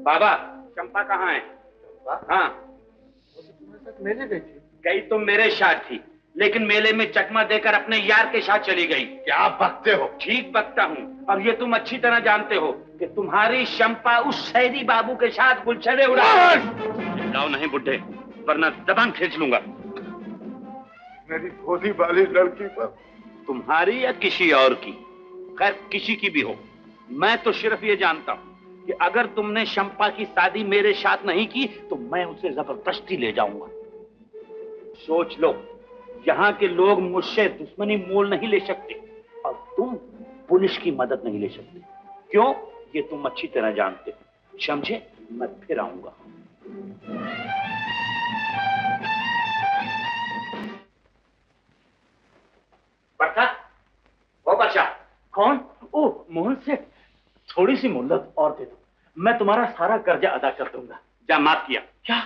बाबा, चंपा कहाँ है? हाँ, मेले गई थी। गई तो मेरे साथ थी, लेकिन मेले में चकमा देकर अपने यार के साथ चली गई। क्या बकते हो? ठीक बकता हूँ। और ये तुम अच्छी तरह जानते हो कि तुम्हारी चंपा उस शहरी बाबू के साथ गुलछड़े उड़ा। लाओ नहीं बुड्ढे, वरना जबान खींच लूंगा। मेरी भोली वाली लड़की पर। तुम्हारी या किसी और की, खैर किसी की भी हो, मैं तो सिर्फ ये जानता हूँ कि अगर तुमने चंपा की शादी मेरे साथ नहीं की तो मैं उसे जबरदस्ती ले जाऊंगा। सोच लो, यहाँ के लोग मुझसे दुश्मनी मोल नहीं ले सकते और तुम पुलिस की मदद नहीं ले सकते। क्यों? ये तुम अच्छी तरह जानते हो। समझे? मैं फिर आऊंगा। बच्चा, वो बच्चा। कौन? ओ, मोहन से थोड़ी सी मोहलत और दे दो, मैं तुम्हारा सारा कर्जा अदा कर दूंगा। जा, माफ किया। क्या?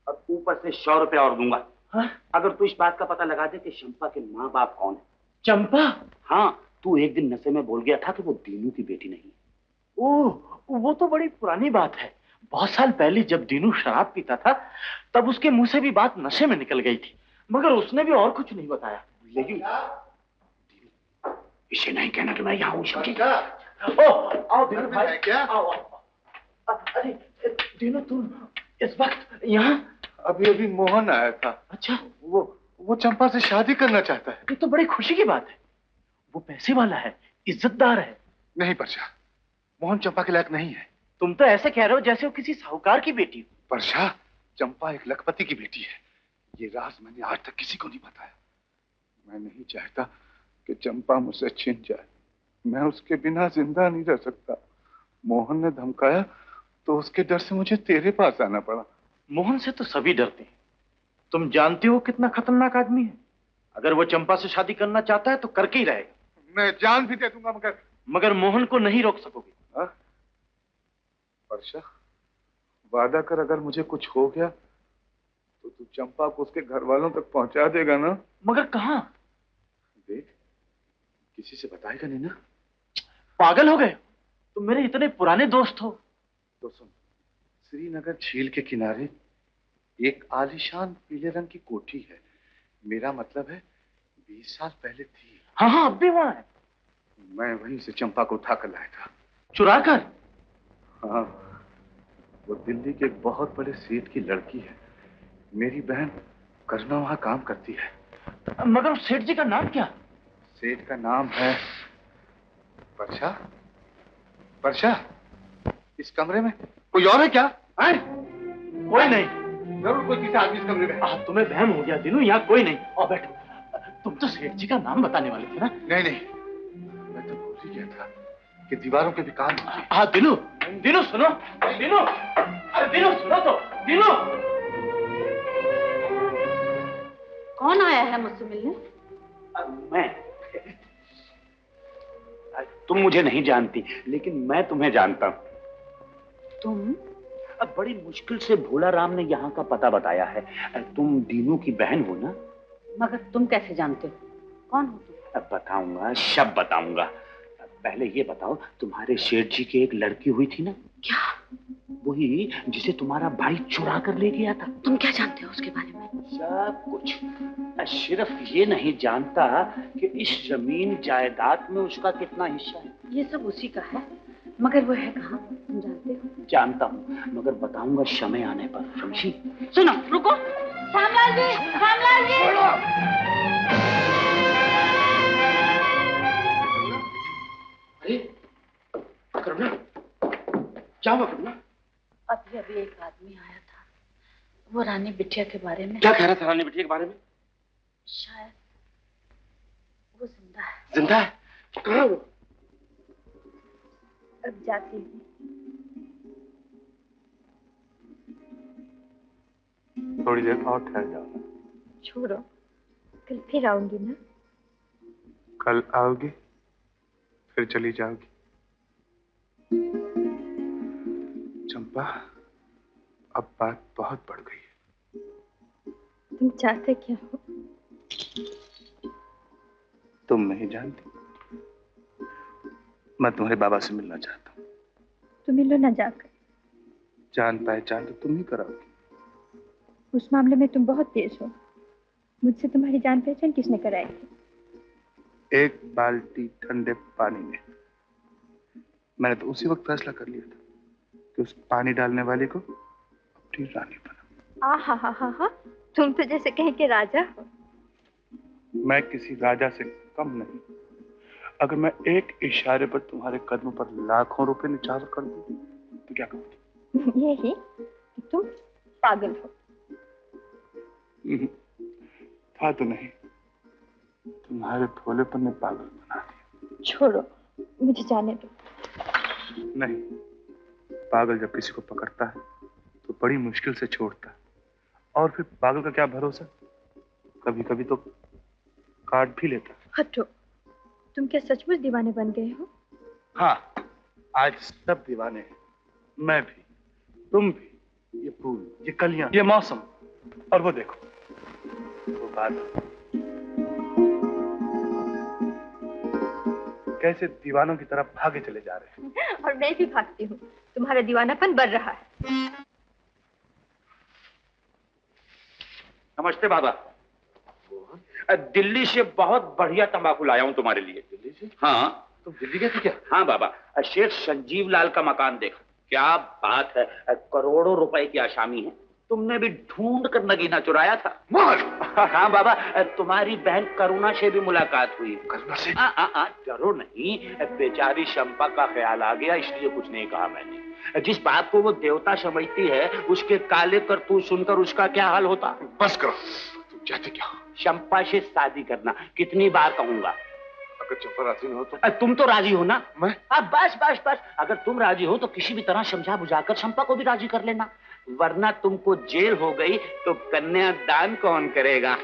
अब ऊपर से 100 रुपए और दूंगा। हाँ? अगर तू इस बात का पता लगा दे कि चंपा के माँ बाप कौन है। चंपा? हाँ, तू एक दिन नशे में बोल गया था कि वो दीनू की बेटी नहीं है। ओह, वो तो बड़ी पुरानी बात है। बहुत साल पहले जब दीनू शराब पीता था तब उसके मुंह से भी बात नशे में निकल गई थी, मगर उसने भी और कुछ नहीं बताया। लेकिन इसे नहीं कहना कि मैं यहाँ हूँ, समझे? आओ दीनू भाई, क्या? आओ। अरे दीनू, तुम इस वक्त यहाँ? अभी अभी मोहन आया था। अच्छा, वो चंपा से शादी करना चाहता है। ये तो बड़ी खुशी की बात है। वो पैसे वाला है, इज्जतदार है। नहीं परशा, मोहन चंपा के लायक नहीं है। तुम तो ऐसे कह रहे हो जैसे वो किसी साहूकार की बेटी हो। परशा, चंपा एक लखपति की बेटी है। ये राज मैंने आज तक किसी को नहीं बताया। मैं नहीं चाहता कि चंपा मुझसे छिन जाए। मैं उसके बिना जिंदा नहीं रह सकता। मोहन ने धमकाया तो उसके डर से मुझे तेरे पास आना पड़ा। मोहन से तो सभी डरते हैं। तुम जानते हो कितना खतरनाक आदमी है। अगर वो चंपा से शादी करना चाहता है तो करके ही रहेगा। मैं जान भी दे दूंगा, मगर मोहन को नहीं रोक सकोगे। परशा, वादा कर, अगर मुझे कुछ हो गया तो तू चंपा को उसके घर वालों तक पहुंचा देगा ना? मगर कहां? देख, किसी से बताएगा नहीं ना? पागल हो गए? तुम मेरे इतने पुराने दोस्त हो। तो सुन, श्रीनगर झील के किनारे एक आलीशान पीले रंग की कोठी है। मेरा मतलब है 20 साल पहले थी। हाँ हाँ, अब भी वहां है। मैं वहीं से चंपा को उठा कर लाया था। चुरा कर? हाँ, वो दिल्ली के एक बहुत बड़े सेठ की लड़की है। मेरी बहन करुणा वहां काम करती है। मगर उस सेठ जी का नाम क्या? सेठ का नाम है परशा। परशा, इस कमरे में कोई और है क्या? कोई नहीं। जरूर कोई किसी आदमी इस कमरे में। तुम्हें वहम हो गया दिनू, यहाँ कोई नहीं। और बैठो। तुम तो सेठ जी का नाम बताने वाले थे ना? नहीं, मैं तो भूल ही गया था कि दीवारों के भी कान होते हैं। हाँ दिनू, दिनू सुनो। दिनू, अरे दिनू सुनो तो। दिनू! कौन आया है मुझसे मिलने? मैं। तुम मुझे नहीं जानती, लेकिन मैं तुम्हें जानता हूँ। तुम? अब बड़ी मुश्किल से भोला राम ने यहाँ का पता बताया है। तुम दीनू की बहन हो ना? मगर तुम कैसे जानते हो? कौन हो तुम? अब बताऊंगा, सब बताऊंगा। पहले ये बताओ, तुम्हारे सेठ जी की एक लड़की हुई थी ना? क्या? वही जिसे तुम्हारा भाई चुरा कर ले गया था। तुम क्या जानते हो उसके बारे में? सब कुछ। मैं सिर्फ ये नहीं जानता कि इस जमीन जायदाद में उसका कितना हिस्सा है। ये सब उसी का है, मगर वो है कहाँ, तुम जानते हो? जानता हूँ, मगर बताऊंगा समय आने पर, समझी? सुनो, रुको। श्यामलाल जी, श्यामलाल जी! अरे करुणा, क्या हुआ करुणा? अभी अभी एक आदमी आया था, वो रानी बिटिया के बारे में। क्या कह रहा था रानी बिटिया के बारे में? शायद वो जिंदा है। जिंदा है? कहाँ वो? अब जाती हूँ। थोड़ी देर और ठहर जाओ। छोड़ो, कल फिर आऊंगी ना। कल आओगी, फिर चली जाओगी। चंपा, अब बात बहुत बढ़ गई है। तुम चाहते क्या हो? तुम नहीं जानती, मैं तुम्हारे बाबा से मिलना चाहता हूँ। तो मिलो ना जाकर। जान पहचान तो तुम ही कराओगी। उस मामले में तुम बहुत तेज हो। मुझसे तुम्हारी जान पहचान किसने कराई थी? एक बाल्टी ठंडे पानी में। मैंने तो उसी वक्त फैसला कर लिया था कि उस पानी डालने वाले को अपनी रानी बना। हा, तुम तो जैसे कहीं के राजा हो। मैं किसी राजा से कम नहीं। अगर मैं एक इशारे पर तुम्हारे कदमों पर लाखों रुपए निछावर कर दूं तो क्या करोगी? यही कि तुम पागल हो। था तो नहीं, तुम्हारे भोलेपन ने पागल बना दिया। छोड़ो, मुझे जाने दो। नहीं, पागल जब किसी को पकड़ता है तो बड़ी मुश्किल से छोड़ता है। और फिर पागल का क्या भरोसा, कभी कभी तो काट भी लेता। हटो, तुम क्या सचमुच दीवाने बन गए हो? हाँ, आज सब दीवाने हैं। मैं भी, तुम भी, ये फूल, ये कलियां, ये मौसम, और वो देखो, वो बादल कैसे दीवानों की तरफ भागे चले जा रहे हैं। और मैं भी भागती हूँ। तुम्हारा दीवानापन बढ़ रहा है। नमस्ते बाबा। दिल्ली से बहुत बढ़िया तंबाकू लाया हूँ तुम्हारे लिए। दिल्ली से? हाँ। तुम दिल्ली गए थे क्या? हाँ बाबा, शेख संजीव लाल का मकान देखा। क्या बात है, करोड़ों रुपए की आसामी है। तुमने भी ढूंढ कर नगीना चुराया था। हाँ बाबा, तुम्हारी बहन करुणा से भी मुलाकात हुई। करुणा से? डरो नहीं, बेचारी शंपा का ख्याल आ गया इसलिए कुछ नहीं कहा मैंने। जिस बात को वो देवता समझती है उसके काले करतूत सुनकर उसका क्या हाल होता। बस करो, तुम चाहते क्या? शंपा से शादी करना। कितनी बार कहूंगा? अगर चंपा राजी न हो तो? तुम तो राजी हो ना? मैं? बस बस बस, अगर तुम राजी हो तो किसी भी तरह समझा बुझाकर शंपा को भी राजी कर लेना, वरना तुमको जेल हो गई तो कन्यादान कौन करेगा?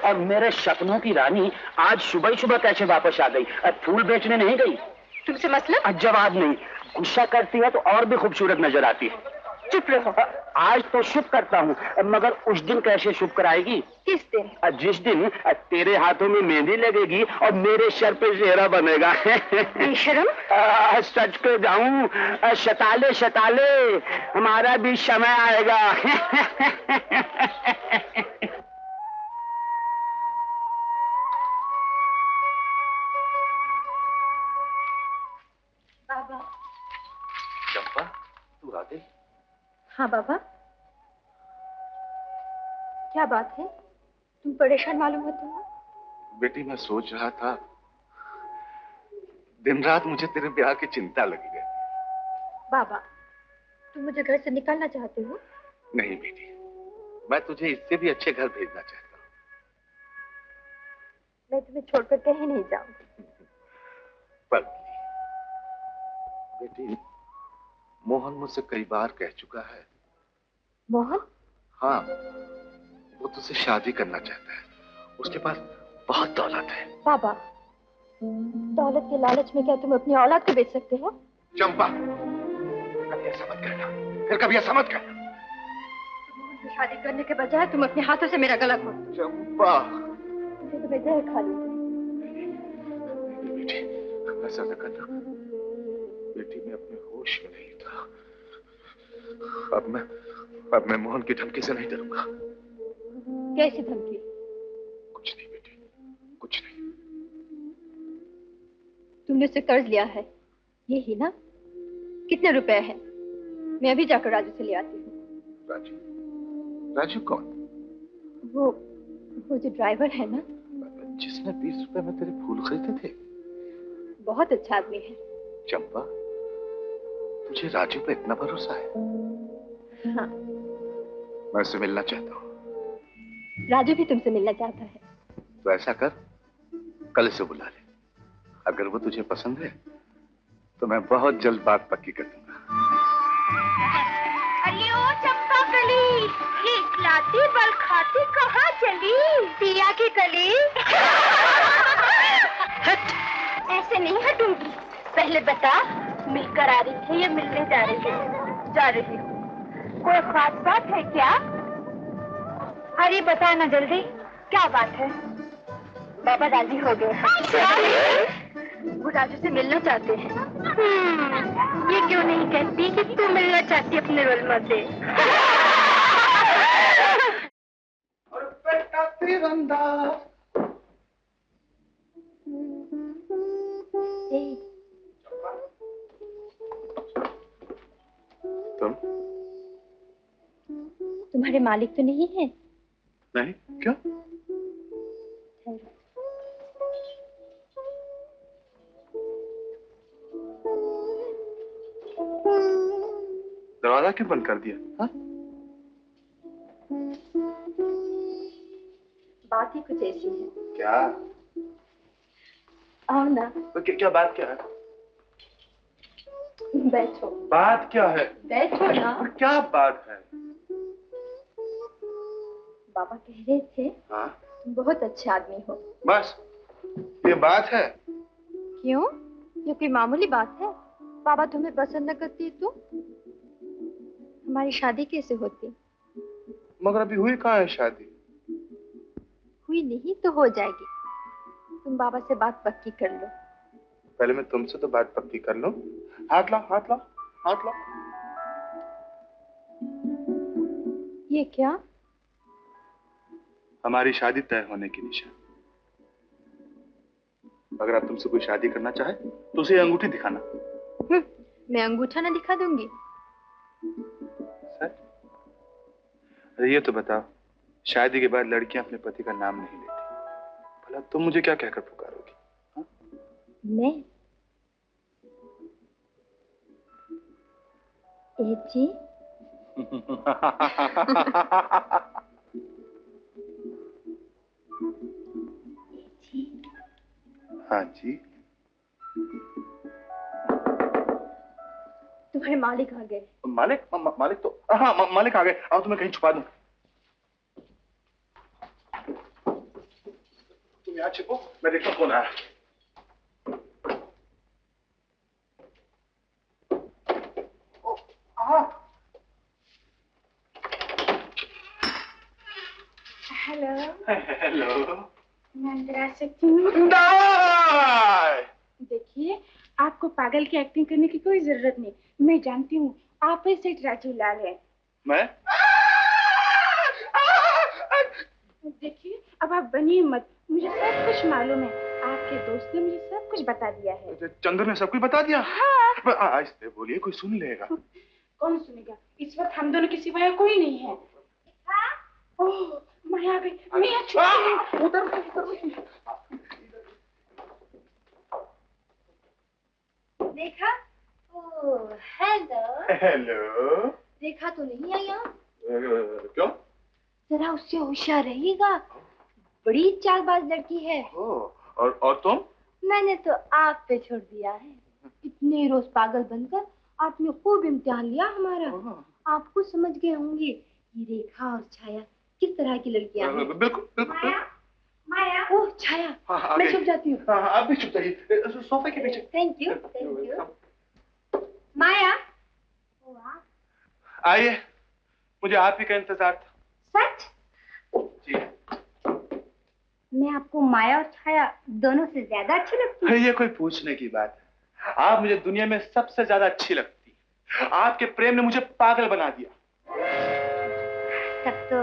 और मेरे सपनों की रानी आज सुबह सुबह कैसे वापस आ गई? फूल बेचने नहीं गई? तुमसे मतलब? जवाब नहीं। गुस्सा करती है तो और भी खूबसूरत नजर आती है। चुप रहो। आज तो शुभ करता हूँ, मगर उस दिन कैसे शुभ कराएगी? किस दिन? जिस दिन तेरे हाथों में मेहंदी लगेगी और मेरे सर पे सेहरा बनेगा। बेशरम। सच को जाऊं, शताले शताले हमारा भी समय आएगा। बाबा। चंपा, तू आ गई? हाँ बाबा। क्या बात है, तुम परेशान मालूम होते हो? बेटी, मैं सोच रहा था, दिन रात मुझे तेरे ब्याह की चिंता लगी रहती। बाबा, तुम मुझे घर से निकालना चाहते हो? नहीं बेटी, मैं तुझे इससे भी अच्छे घर भेजना चाहता हूँ। मैं तुम्हें छोड़कर कहीं नहीं जाऊंगी। बेटी, मोहन मुझसे कई बार कह चुका है। मोहन? हाँ, वो तुझसे शादी करना चाहता है। उसके पास बहुत दौलत है। बाबा, दौलत के लालच में क्या तुम अपनी औलाद को बेच सकते हो? चंपा, कभी ऐसा मत करना, फिर कभी ऐसा मत करना। मोहन से शादी करने के बजाय तुम अपने हाथों से मेरा गला घोटो। चंपा, मुझे तुम्हें जहर खा लूंगी। बेटी, ऐसा न करना। बेटी, मैं अपने होश में नहीं था। अब मैं मोहन की धमकी से नहीं डरूंगा। कैसी धमकी? कुछ नहीं बेटी, कुछ नहीं। तुमने उससे कर्ज लिया है, यही ना? कितने रुपए हैं? मैं अभी जाकर राजू से ले आती हूँ। राजू? राजू कौन? वो जो ड्राइवर है ना, जिसने 20 रुपए में तेरे फूल खरीदे थे। बहुत अच्छा आदमी है। चंपा, तुझे राजू पे इतना भरोसा है? हाँ। मैं उससे मिलना चाहता हूँ। राजू भी तुमसे मिलना चाहता है। तो ऐसा कर, कल से बुला ले। अगर वो तुझे पसंद है तो मैं बहुत जल्द बात पक्की कर दूंगा। अरे ओ चंपा कली, खिलाती बल खाती कहाँ चली? पिया की कली। पहले बता, मिलकर आ रही है या मिलने जा रही है? जा रही हूँ। कोई खास बात है क्या? अरे बता ना जल्दी, क्या बात है? बाबा राजी हो गए हैं। वो राजू से मिलना चाहते हैं। ये क्यों नहीं कहती कि तू मिलना चाहती अपने रोल से? और बेटा तीरंदाज। तुम्हारे मालिक तो नहीं है? नहीं, क्या? दरवाजा क्यों बंद कर दिया? हाँ? बात ही कुछ ऐसी है। क्या? आओ ना। तो क्या बात क्या है? बैठो। बात क्या है? बैठो ना। क्या बात है? बाबा कह रहे थे, हाँ? तुम बहुत अच्छे आदमी हो। बस ये बात है? क्यों? ये कोई मामूली बात है? बाबा तुम्हें पसंद न करती तो हमारी शादी कैसे होती? मगर अभी हुई कहाँ है शादी? हुई नहीं तो हो जाएगी। तुम बाबा से बात पक्की कर लो। पहले मैं तुमसे तो बात पक्की कर लूं। हाथ ला, हाथ ला, हाथ ला। ये क्या? हमारी शादी तय होने की निशानी। अगर आप तुमसे कोई शादी करना चाहे तो उसे अंगूठी दिखाना। मैं अंगूठा ना दिखा दूंगी। सच? अरे ये तो बताओ, शादी के बाद लड़कियां अपने पति का नाम नहीं लेती। भला तुम मुझे क्या कहकर पुकारोगी? हाँ? मैं? जी? हाँ जी। तुम्हारे मालिक आ गए। मालिक? मालिक तो हाँ, मालिक आ गए। आओ तुम्हें कहीं छुपा दूं। तुम यहाँ छिपो, मैं देखता हूं कौन आया। हेलो। हेलो। मैं अंदर आ सकती हूँ? देखिए, आपको पागल की एक्टिंग करने की कोई जरूरत नहीं। मैं जानती हूँ आप ही सेठ राजू लाल है। मैं? देखिए, अब आप बनिए मत। मुझे सब कुछ मालूम है। आपके दोस्त ने मुझे सब कुछ बता दिया है। चंद्र ने सब कुछ बता दिया? हाँ। आहिस्ते बोलिए, कोई सुन लेगा। कौन सुनेगा? इस वक्त हम दोनों के सिवाय कोई नहीं है। ओह, मैं आ गई। मैं यहाँ छुपी हूँ। उधर देखा? ओह, हेलो। हेलो। देखा तो नहीं है यहाँ? क्यों? जरा उससे होशियार रहिएगा, बड़ी चालबाज लड़की है। और तुम? मैंने तो आप पे छोड़ दिया है। इतने रोज पागल बनकर आपने खूब इम्तिहान लिया हमारा। आप कुछ समझ गए होंगे ये रेखा और छाया किस तरह की लड़कियां हैं। बिल्कुल बिल्कुल। माया। ओह छाया। हाँ, मैं छुप जाती हूँ। हाँ, आप भी छुप जाइए सोफे के पीछे। Thank you, thank you. Maya. आइए, मुझे आप ही का इंतजार था। सच? जी। मैं आपको माया और छाया दोनों से ज्यादा अच्छी लगती हूँ? ये कोई पूछने की बात है? आप मुझे दुनिया में सबसे ज्यादा अच्छी लगती हैं। आपके प्रेम ने मुझे पागल बना दिया। तब तो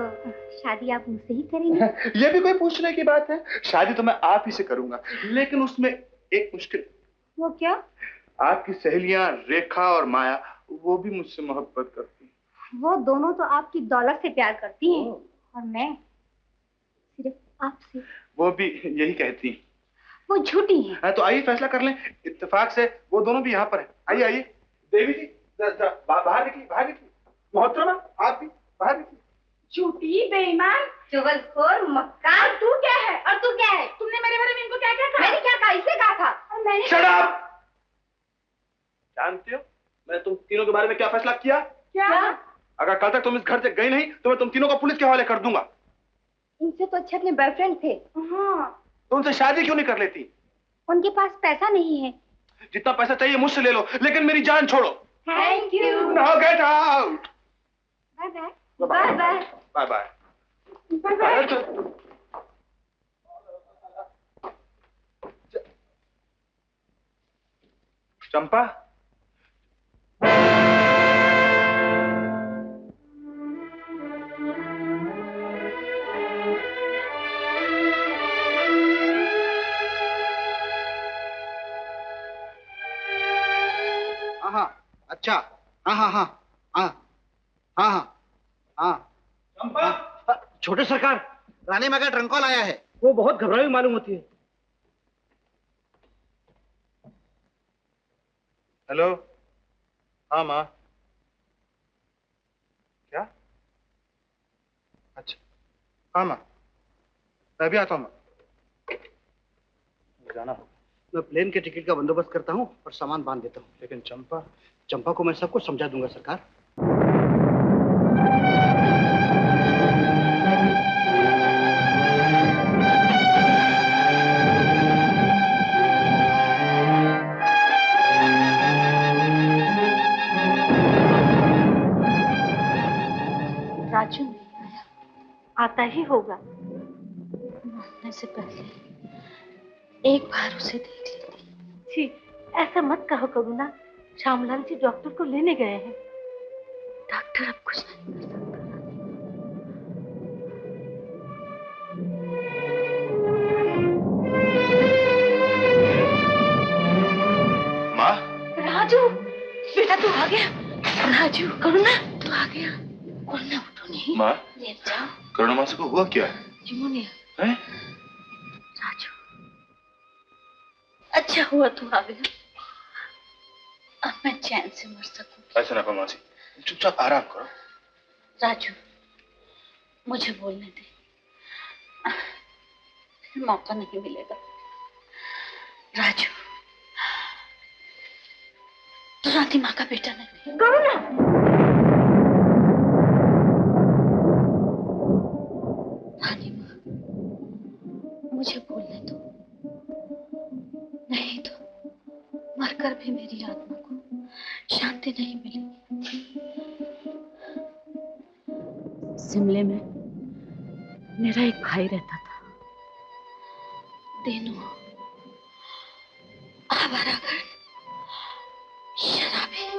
शादी आप मुझसे ही करेंगे? ये भी कोई पूछने की बात है? शादी तो मैं आप ही से करूंगा, लेकिन उसमें एक मुश्किल। वो क्या? आपकी सहेलियां रेखा और माया, वो भी मुझसे मोहब्बत करती हैं। वो दोनों तो आपकी दौलत से प्यार करती हैं, और मैं सिर्फ आपसे। वो भी यही कहती हैं। वो झूठी हैं। तो आइए फैसला कर लें। इत्तेफाक से वो दोनों भी यहाँ पर हैं। आइए आइए। देवी जी बाहर निकली, बाहर निकली। मोहतरमा आप भी बाहर निकली। झूठी, बेईमान, चुगलखोर, मक्कार। तू क्या है? और तू क्या है? तुमने मेरे बारे में इनको क्या क्या कहा? मैंने क्या कहा? इसे कहा था। और मैंने Shut up! जानती हो मैंने तुम तीनों के बारे में क्या फैसला किया? क्या? अगर कल तक तुम इस घर से गई नहीं तो मैं तुम तीनों को पुलिस के हवाले कर दूंगा। इनसे तो अच्छे अपने बॉयफ्रेंड थे। हाँ। तो उनसे शादी क्यों नहीं कर लेती? उनके पास पैसा नहीं है। जितना पैसा चाहिए मुझसे ले लो, लेकिन मेरी जान छोड़ो। Thank you. Now get out. Bye bye. Bye bye. Bye bye. Champa, हाँ, अच्छा, हाँ हाँ हाँ हाँ हाँ हाँ हाँ। चंपा। छोटे सरकार, रानी माँ का ट्रंक कॉल आया है। वो बहुत घबराई मालूम होती है। हेलो। हाँ माँ। क्या? अच्छा, हाँ माँ, मैं भी आता हूँ माँ। जाना होगा। मैं प्लेन के टिकट का बंदोबस्त करता हूँ और सामान बांध देता हूँ। लेकिन चंपा। चंपा को मैं सब कुछ समझा दूंगा सरकार। राजू नहीं आया, आता ही होगा। मरने से पहले एक बार उसे देख लेती। जी, ऐसा मत कहो करुणा। श्यामलाल जी डॉक्टर को लेने गए हैं। डॉक्टर अब कुछ नहीं कर सकता। माँ। राजू, बेटा तू आ गया। राजू, करुणा तू आ गया। करुणा उठो नहीं। माँ। लेट जाओ। करुणा मासी को हुआ क्या? निमोनिया। है? राजू, अच्छा हुआ तू आ गया। अब मैं चैन से मर सकूं। ऐसा ना करो मासी, चुपचाप आराम करो। राजू, मुझे बोलने दे, फिर मौका नहीं मिलेगा। राजू, तू रानी माँ का बेटा नहीं। करुणा, रानी माँ, मुझे बोलने दो, नहीं तो मरकर भी मेरी आत्मा को शांति नहीं मिलेगी। शिमले में मेरा एक भाई रहता था। दिनों आवारागर्द, शराबी।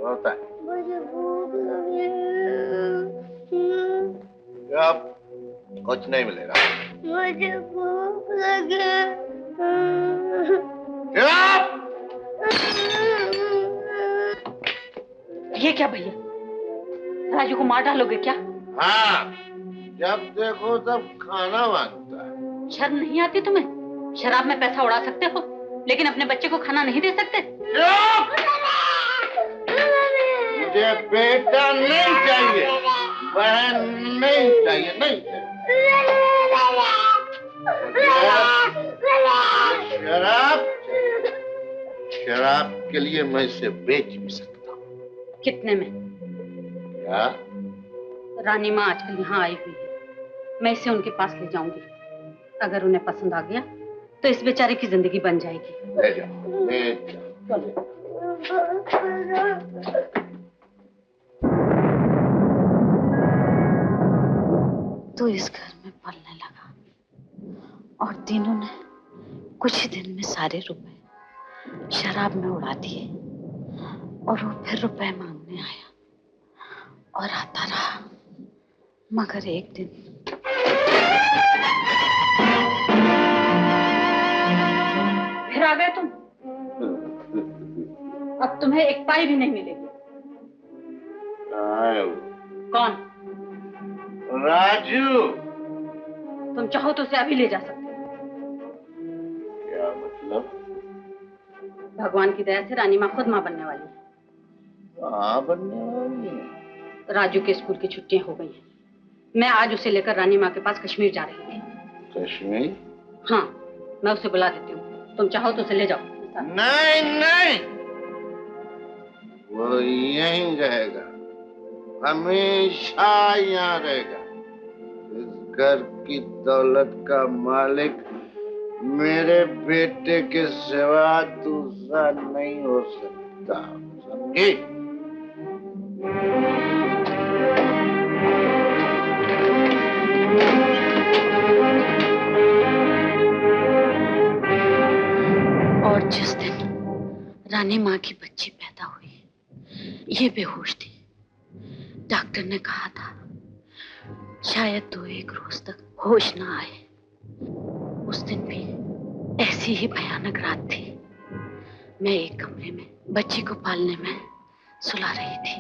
होता है। मुझे भूख लगी है। अब कुछ नहीं मिलेगा। मुझे भूख लगी। ये क्या भैया, राजू को मार डालोगे क्या? हाँ, जब देखो तब खाना मांगता है। शर्म नहीं आती तुम्हें? शराब में पैसा उड़ा सकते हो, लेकिन अपने बच्चे को खाना नहीं दे सकते। मुझे बेटा नहीं चाहिए, बहन नहीं चाहिए, नहीं चाहिए। शराब, शराब के लिए मैं इसे बेच भी सकता हूँ। कितने में? क्या? रानी माँ आजकल यहाँ आई हुई है, मैं इसे उनके पास ले जाऊंगी। अगर उन्हें पसंद आ गया तो इस बेचारे की जिंदगी बन जाएगी। ले जाओ, ले जाओ। तो इस घर में पलने लगा और तीनों ने कुछ ही दिन में सारे रुपए शराब में उड़ा दिए। और वो फिर रुपए मांगने आया और आता रहा, मगर एक दिन फिर आ गए तुम। अब तुम्हें एक पाई भी नहीं मिलेगी। कौन? राजू। तुम चाहो तो उसे अभी ले जा सकते हो। क्या मतलब? भगवान की दया से रानी माँ खुद माँ बनने वाली है। माँ बनने वाली है? राजू के स्कूल की छुट्टियां हो गई हैं। मैं आज उसे लेकर रानी माँ के पास कश्मीर जा रही थी। कश्मीर? हाँ, मैं उसे बुला देती हूँ। तुम चाहो तो उसे ले जाओ। नहीं नहीं, वो यहीं रहेगा, हमेशा यहाँ रहेगा। इस घर की दौलत का मालिक मेरे बेटे के सिवा दूसरा नहीं हो सकता, समझी? और जिस दिन रानी माँ की बच्ची पैदा हुई, ये बेहोश थी। डॉक्टर ने कहा था शायद 2-1 रोज तक होश ना आए। उस दिन भी ऐसी ही भयानक रात थी। मैं एक कमरे में बच्ची को पालने में सुला रही थी।